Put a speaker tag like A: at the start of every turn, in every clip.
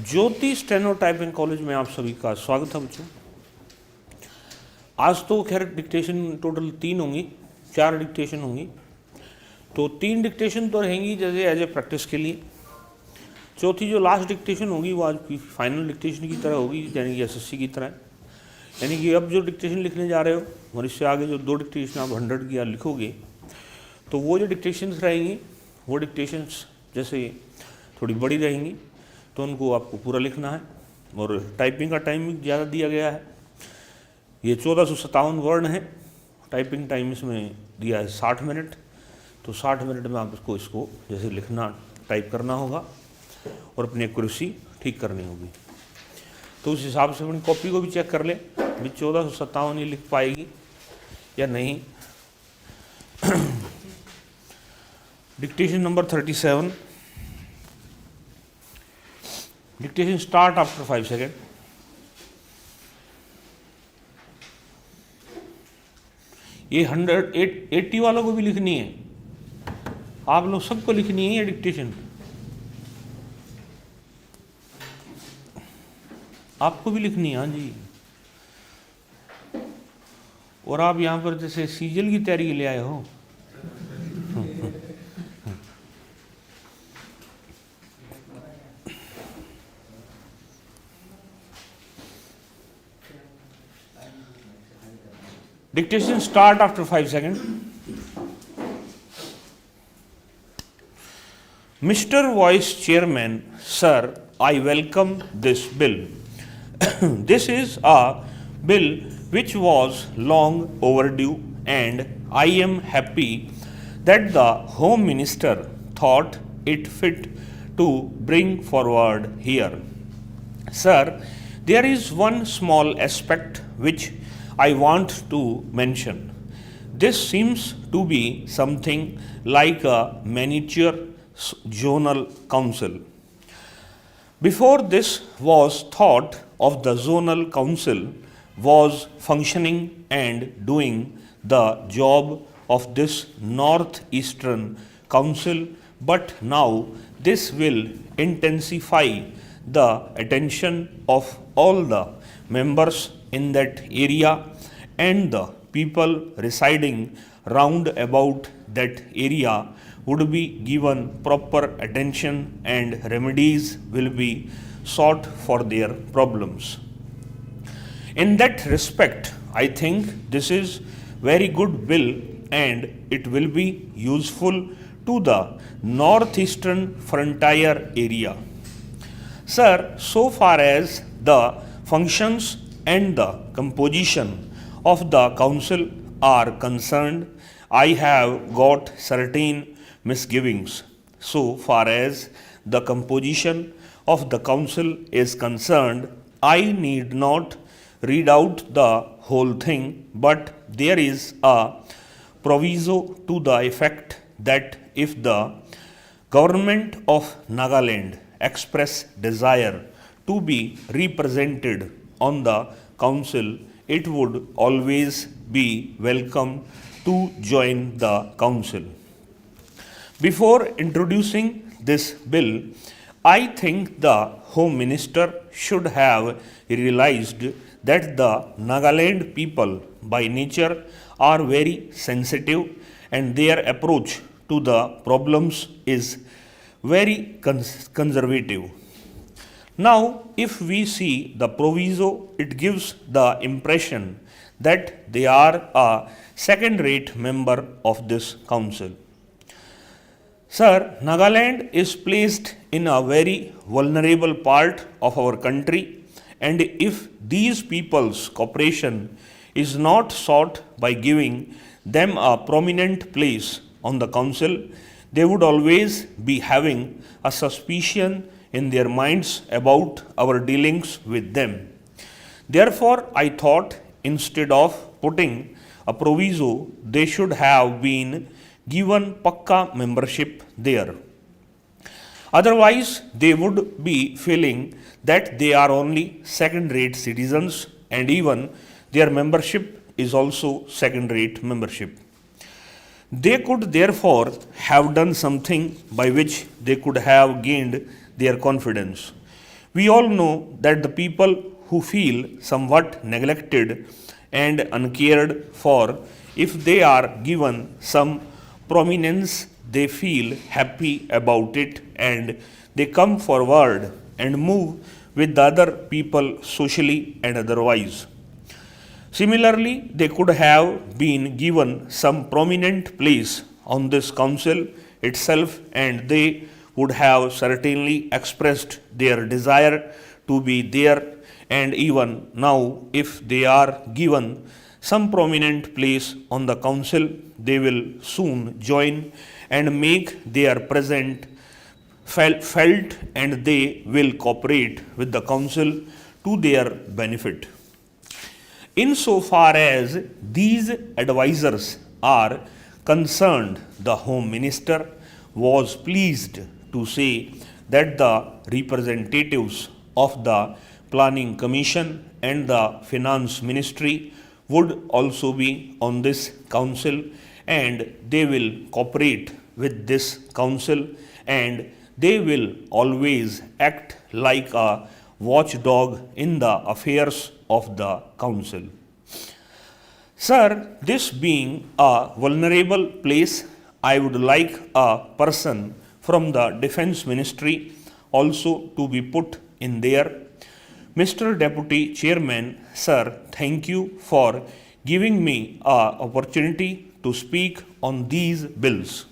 A: ज्योति steno typing college में आप सभी का स्वागत है बच्चों। आज तो खैर डिक्टेशन टोटल 3 होंगी, 4 डिक्टेशन होंगी, तो 3 डिक्टेशन तो रहेंगी जैसे एज ए प्रैक्टिस के लिए। चौथी जो लास्ट डिक्टेशन होगी वो आज की फाइनल डिक्टेशन की तरह होगी, यानी कि एसएससी की तरह। यानी कि अब जो डिक्टेशन लिखने जा रहे हो और इससे आगे जो 2 डिक्टेशन आप 100 की लिखोगे, तो वो जो डिक्टेशंस रहेंगी वो डिक्टेशंस जैसे थोड़ी बड़ी रहेंगी, तो उनको आपको पूरा लिखना है। और टाइपिंग का टाइम भी ज़्यादा दिया गया है, ये 1457 वर्ण है। टाइपिंग टाइम इसमें दिया है 60 मिनट, तो 60 मिनट में आप इसको जैसे लिखना टाइप करना होगा और अपनी एक्यूरेसी ठीक करनी होगी। तो उस हिसाब से अपनी कॉपी को भी चेक कर ले भी 1457 ये लिख पाएगी या नहीं। Dictation number 37, dictation start after 5 second. ये 180 वालों को भी लिखनी है, आप लोग सबको लिखनी है ये डिक्टेशन, आपको भी लिखनी है। हाँ जी, और आप यहाँ पर जैसे सीजल की तैयारी के लिए आए हो। Dictation start after 5 seconds. Mr. Vice Chairman, sir, I welcome this bill. This is a bill which was long overdue, and I am happy that the Home Minister thought it fit to bring forward here. Sir, there is one small aspect which I want to mention. This seems to be something like a miniature zonal council. Before this was thought of, the zonal council was functioning and doing the job of this northeastern council, but now this will intensify the attention of all the members in that area, and the people residing round about that area would be given proper attention and remedies will be sought for their problems. In that respect, I think this is very good bill and it will be useful to the northeastern frontier area. Sir, so far as the functions and the composition of the council are concerned, I have got certain misgivings. So far as the composition of the council is concerned, I need not read out the whole thing, but there is a proviso to the effect that if the government of Nagaland express desire to be represented on the council, it would always be welcome to join the council. Before introducing this bill, I think the Home Minister should have realized that the Nagaland people by nature are very sensitive and their approach to the problems is very conservative. Now, if we see the proviso, it gives the impression that they are a second-rate member of this council. Sir, Nagaland is placed in a very vulnerable part of our country, and if these people's cooperation is not sought by giving them a prominent place on the council, they would always be having a suspicion in their minds about our dealings with them. Therefore, I thought instead of putting a proviso, they should have been given pakka membership there. Otherwise, they would be feeling that they are only second-rate citizens, and even their membership is also second-rate membership. They could therefore have done something by which they could have gained their confidence. We all know that the people who feel somewhat neglected and uncared for, if they are given some prominence, they feel happy about it and they come forward and move with the other people socially and otherwise. Similarly, they could have been given some prominent place on this council itself and they would have certainly expressed their desire to be there, and even now, if they are given some prominent place on the council, they will soon join and make their presence felt and they will cooperate with the council to their benefit. Insofar as these advisers are concerned, the Home Minister was pleased to say that the representatives of the Planning Commission and the Finance Ministry would also be on this council and they will cooperate with this council and they will always act like a watchdog in the affairs of the council. Sir, this being a vulnerable place, I would like a person from the Defense Ministry also to be put in there. Mr. Deputy Chairman, sir, thank you for giving me an opportunity to speak on these bills.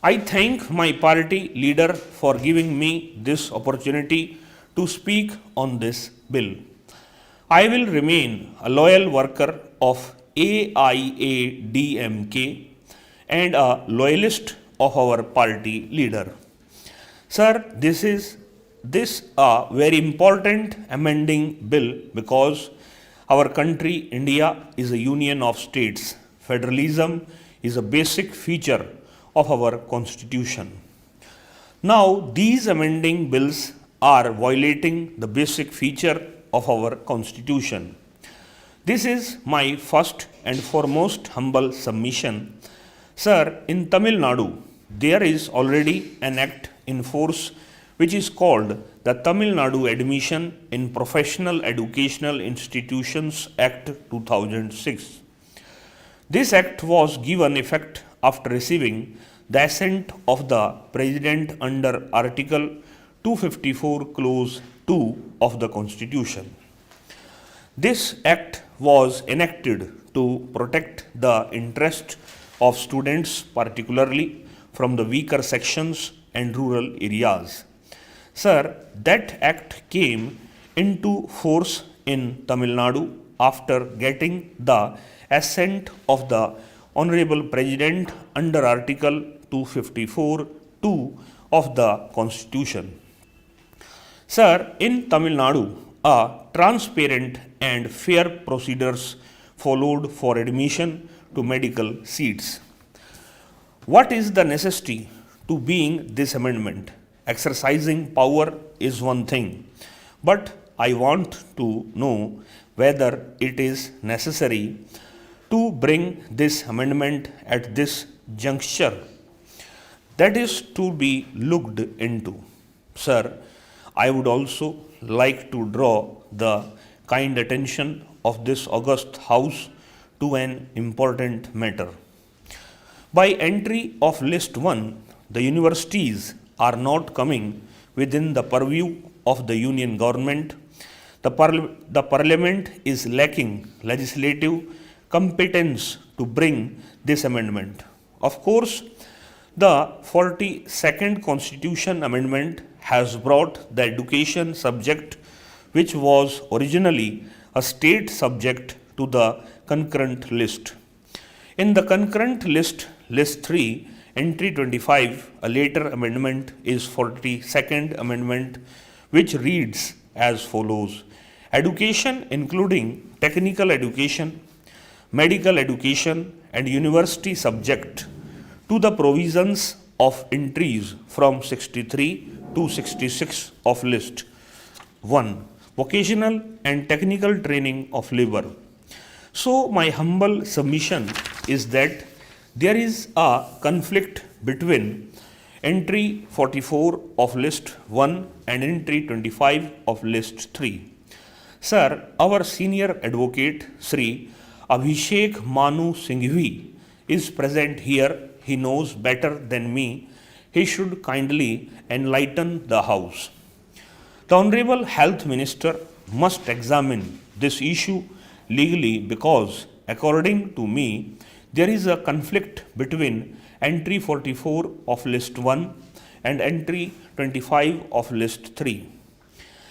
A: I thank my party leader for giving me this opportunity to speak on this bill. I will remain a loyal worker of AIADMK and a loyalist of our party leader. Sir, this is a very important amending bill because our country, India, is a union of states. Federalism is a basic feature of our constitution. Now, these amending bills are violating the basic feature of our constitution. This is my first and foremost humble submission. Sir, in Tamil Nadu, there is already an act in force which is called the Tamil Nadu Admission in Professional Educational Institutions Act 2006. This act was given effect after receiving the assent of the President under Article 254 Clause 2 of the Constitution. This act was enacted to protect the interests of students, particularly from the weaker sections and rural areas. Sir, that act came into force in Tamil Nadu after getting the assent of the Honorable President under Article 254(2) of the Constitution. Sir, in Tamil Nadu, a transparent and fair procedures followed for admission to medical seats. What is the necessity to being this amendment? Exercising power is one thing, but I want to know whether it is necessary to bring this amendment at this juncture. That is to be looked into. Sir, I would also like to draw the kind attention of this august House to an important matter. By entry of List 1, the universities are not coming within the purview of the union government. The parliament is lacking legislative competence to bring this amendment. Of course, the 42nd Constitution Amendment has brought the education subject, which was originally a state subject, to the concurrent list. In the concurrent list, List 3, Entry 25, a later amendment is 42nd Amendment, which reads as follows: education including technical education, medical education and university subject to the provisions of entries from 63 to 66 of List 1, vocational and technical training of labor. So my humble submission is that there is a conflict between entry 44 of list 1 and entry 25 of list 3. Sir, our senior advocate Sri Abhishek Manu Singhvi is present here. He knows better than me. He should kindly enlighten the House. The Honorable Health Minister must examine this issue legally because, according to me, there is a conflict between entry 44 of list 1 and entry 25 of list 3.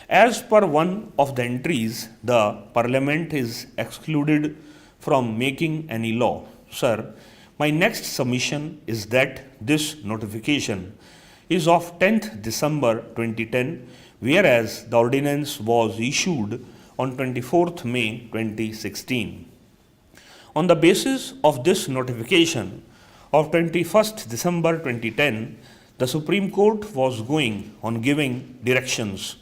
A: As per one of the entries, the Parliament is excluded from making any law. Sir, my next submission is that this notification is of 10th December 2010, whereas the ordinance was issued on 24th May 2016. On the basis of this notification of 21st December 2010, the Supreme Court was going on giving directions.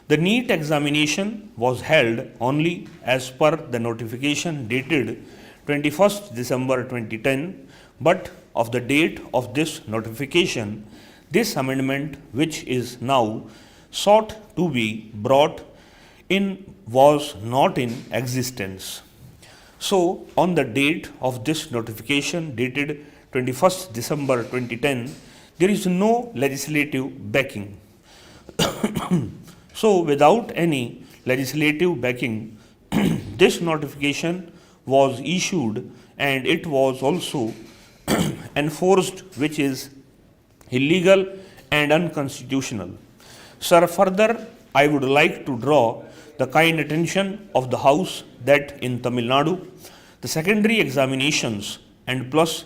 A: The NEET examination was held only as per the notification dated 21st December 2010, but of the date of this notification, this amendment, which is now sought to be brought in, was not in existence. So, on the date of this notification dated 21st December 2010, there is no legislative backing. So, without any legislative backing, this notification was issued and it was also enforced, which is illegal and unconstitutional. Sir, further, I would like to draw the kind attention of the House that in Tamil Nadu, the secondary examinations and plus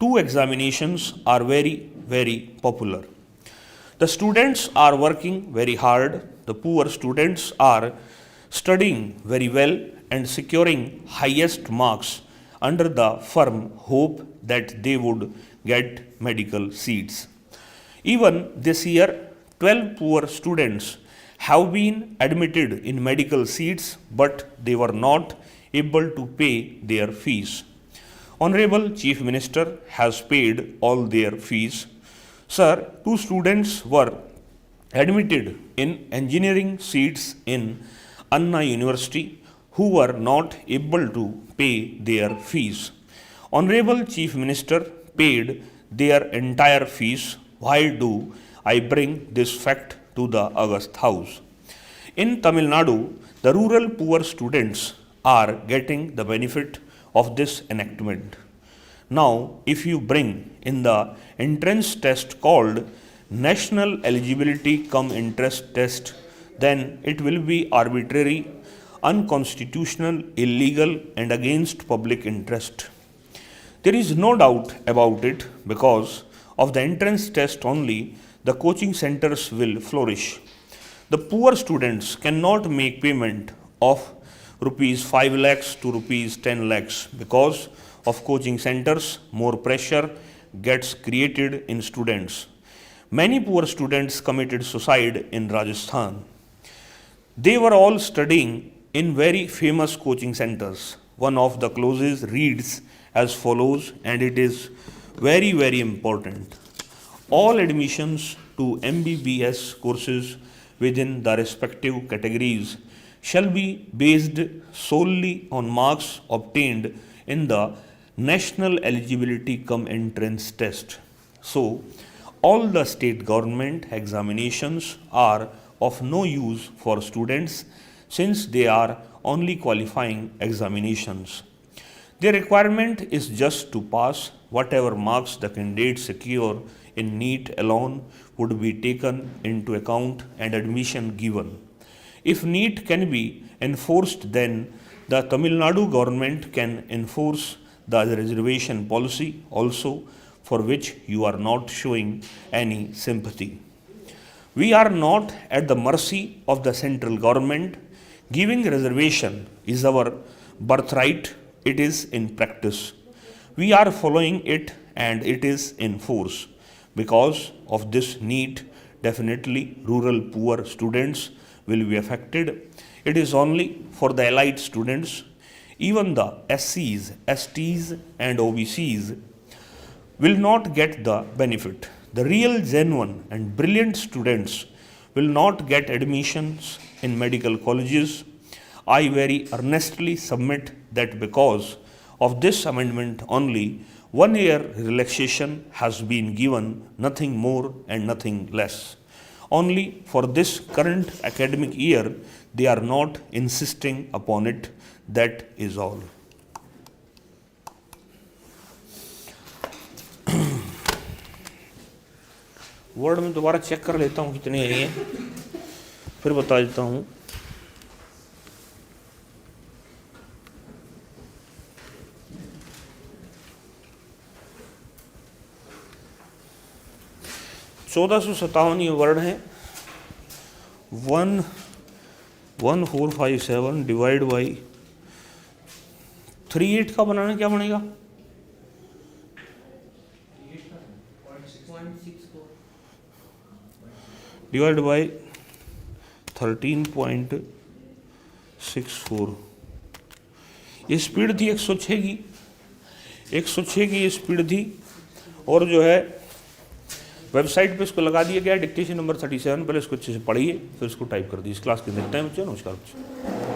A: 2 examinations are very, very popular. The students are working very hard. The poor students are studying very well and securing highest marks under the firm hope that they would get medical seats. Even this year, 12 poor students have been admitted in medical seats, but they were not able to pay their fees. Honorable Chief Minister has paid all their fees. Sir, 2 students were admitted in engineering seats in Anna University who were not able to pay their fees. Honorable Chief Minister paid their entire fees. Why do I bring this fact to the August House? In Tamil Nadu, the rural poor students are getting the benefit of this enactment. Now, if you bring in the entrance test called National Eligibility cum Interest Test, then it will be arbitrary, unconstitutional, illegal, and against public interest. There is no doubt about it. Because of the entrance test only, the coaching centers will flourish. The poor students cannot make payment of rupees 5 lakhs to rupees 10 lakhs because of coaching centers. More pressure gets created in students. Many poor students committed suicide in Rajasthan. They were all studying in very famous coaching centers. One of the clauses reads as follows, and it is very, very important. All admissions to MBBS courses within the respective categories shall be based solely on marks obtained in the National Eligibility cum Entrance Test. So, all the state government examinations are of no use for students since they are only qualifying examinations. The requirement is just to pass. Whatever marks the candidate secure in NEET alone would be taken into account and admission given. If NEET can be enforced, then the Tamil Nadu government can enforce the reservation policy also, for which you are not showing any sympathy. We are not at the mercy of the central government. Giving reservation is our birthright. It is in practice. We are following it and it is in force. Because of this NEET, definitely rural poor students will be affected. It is only for the elite students. Even the SCs, STs and OBCs will not get the benefit. the real, genuine, and brilliant students will not get admissions in medical colleges. I very earnestly submit that because of this amendment only, 1 year relaxation has been given, nothing more and nothing less. Only for this current academic year, they are not insisting upon it. That is all. Word में दोबारा check कर लेता हूँ कितनी आई है, फिर बता देता हूँ। $1457 ये वर्ड है। 1457 डिवाइड बाई 38 का बनाना क्या बनेगा? Divide by 13.64। ये स्पीड थी 106 की, 106 की ये स्पीड थी। और जो है वेबसाइट पे इसको लगा दिया गया डिक्टेशन नंबर 37। पहले इसको अच्छे से पढ़िए, फिर इसको टाइप कर दीजिए। इस क्लास के देखते हैं बच्चों। नमस्कार बच्चों।